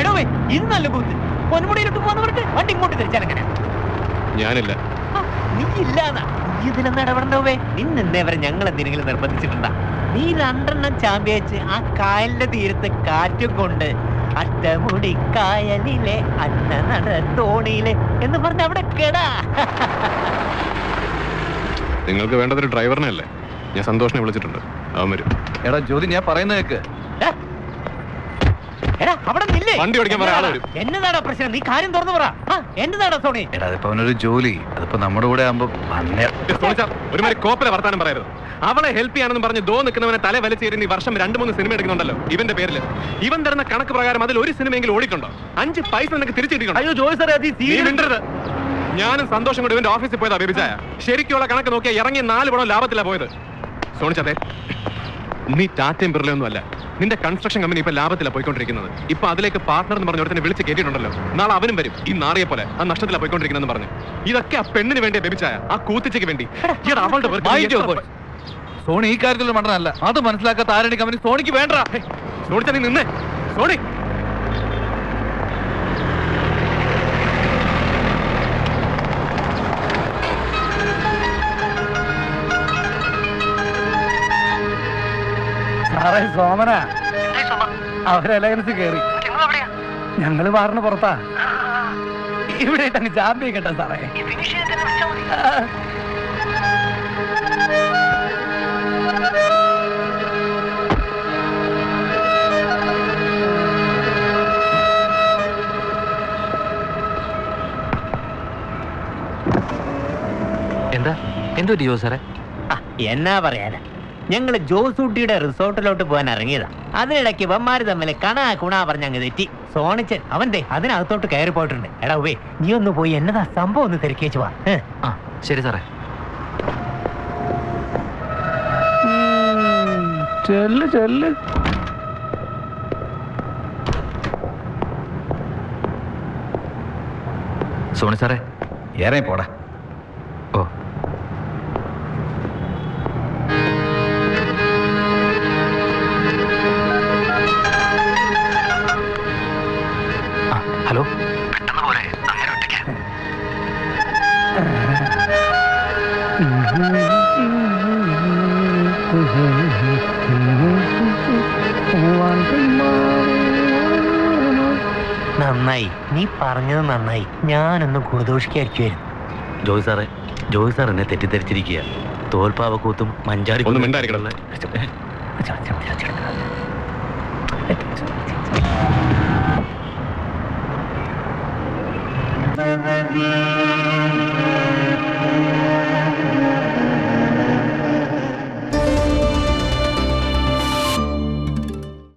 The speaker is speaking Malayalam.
എടോ ഇത് നല്ല കൂത്ത്. പൊന്മുടിയിലോട്ട് പോകുന്നവർക്ക് വണ്ടി ഇങ്ങോട്ട് തിരിച്ചാലെങ്ങനെ? ഞാനില്ല. നീ ഇല്ലാന്നാ? നീ ഇതിലൊന്നും ഇടപെടണ്ടോവേ. നിന്നെവരെ ഞങ്ങൾ എന്തെങ്കിലും നിർബന്ധിച്ചിട്ടുണ്ടാ? നീ 2 ചാമ്പ്യച്ച് ആ കായലിന്റെ തീരത്ത് കാറ്റും കൊണ്ട് അട്ടമുടി കായലിലെ അന്ന നട തോണിയിലെ എന്ന് പറഞ്ഞ അവിടെ കേടാ. നിങ്ങൾക്ക് വേണ്ടതൊരു ഡ്രൈവറിനെ അല്ലേ? ഞാൻ സന്തോഷിനെ വിളിച്ചിട്ടുണ്ട്, അവൻ വരും. എടാ ജ്യോതി, ഞാൻ പറയുന്നത് കേക്ക്. വണ്ടി ഓടിക്കാൻ പറയാൻ ആള് വരും. എന്നതാടാ പ്രശ്നം? നീ കാര്യം തുറന്നു പറ. എന്നതാടാ സോണി? എടാ അതിപ്പോ അവനൊരു ജോലി, അതിപ്പോ നമ്മുടെ കൂടെ ആകുമ്പോ ഒരുമാതിരി കോപ്പിലെ വർത്താനം പറയരുത്. അവളെ ഹെൽപ്പ് ചെയ്യാനെന്ന് പറഞ്ഞ് ദോ നിൽക്കുന്നവനെ തല വലിച്ചേരി വർഷം 2-3 സിനിമ എടുക്കുന്നുണ്ടല്ലോ ഇവന്റെ പേരിൽ. ഇവൻ തരുന്ന കണക്ക് പ്രകാരം അതിൽ ഒരു സിനിമയെങ്കിലും ഓടിക്കണ്ടോ? 5 പൈസ നിനക്ക് തിരിച്ചു കിട്ടിക്കണോ? അയ്യോ ജോയ് സാറേ, മിണ്ടരുത്. ഞാനും സന്തോഷം കൊണ്ട് ഇവന്റെ ഓഫീസിൽ പോയതാ ബേബിച്ചായ. ശരിക്കുള്ള കണക്ക് നോക്കിയാൽ ഇറങ്ങിയ 4 പണം ലാഭത്തിലാ പോയത്. സോണിച്ചതേ, നീ ടാറ്റയും ബിർലയൊന്നും അല്ല. നിന്റെ കൺസ്ട്രക്ഷൻ കമ്പനി ഇപ്പൊ ലാഭത്തിലാ പോയിക്കൊണ്ടിരിക്കുന്നത്. ഇപ്പൊ അതിലേക്ക് പാർട്ണർ എന്ന് പറഞ്ഞ ഒരുത്തനെ വിളിച്ച് കേട്ടിട്ടുണ്ടല്ലോ. നാളെ അവനും വരും ഈ നാറിയെ പോലെ ആ നഷ്ടത്തിലാ പോയിക്കൊണ്ടിരിക്കുന്നെന്ന് പറഞ്ഞു. ഇതൊക്കെ ആ പെണ്ണിന് വേണ്ടിയ ബേബിച്ചായ, ആ കൂത്തിച്ചയ്ക്ക് വേണ്ടി. അവളുടെ സോണി ഈ കാര്യത്തിൽ മണ്ടനല്ല. അത് മനസ്സിലാക്കാത്ത ആരണി കമ്പനി സോണിക്ക് വേണ്ട. സോണിച്ച നീ നിന്നേ. സോണി സാറേ, സോമന അവരലയൻസ് കേറി. ഞങ്ങള് മാറിന് പുറത്താ. ഇവിടെ അങ്ങ് ചാമ്പ്യ കേട്ടോ സാറേ. എന്തോ ഡിയോ സാറേ? എന്നാ പറയാനാ, ഞങ്ങള് ജോസൂട്ടിയുടെ റിസോർട്ടിലോട്ട് പോകാൻ ഇറങ്ങിയതാ. അതിനിടയ്ക്ക് വന്മാര് തമ്മിൽ കണാ കുണാ പറഞ്ഞ അങ്ങ് തെറ്റി. സോണിച്ചൻ അവന്റെ അതിനകത്തോട്ട് കയറി പോയിട്ടുണ്ട്. എടാ വേ, നീ ഒന്ന് പോയി എന്നതാ സംഭവം ഒന്ന് തിരക്കേച്ചു വാ. ശരി സാറേ. ചെല്ല് ചെല്ല്. സോണി സാറേ, ഏറെ പോടാ. ഓ ഹലോ, പെട്ടെന്ന് പോലെ അങ്ങനെ ഒറ്റയ്ക്ക്. നന്നായി, നീ പറഞ്ഞത് നന്നായി. ഞാനൊന്ന് ഗുണദോഷിക്കായിരിക്കുമായിരുന്നു. ജോയ് സാറേ, ജോയ് സാർ എന്നെ തെറ്റിദ്ധരിച്ചിരിക്കുക. തോൽപ്പാവക്കൂത്തും മഞ്ചാടി ഒന്നും മിണ്ടായിരിക്കണം.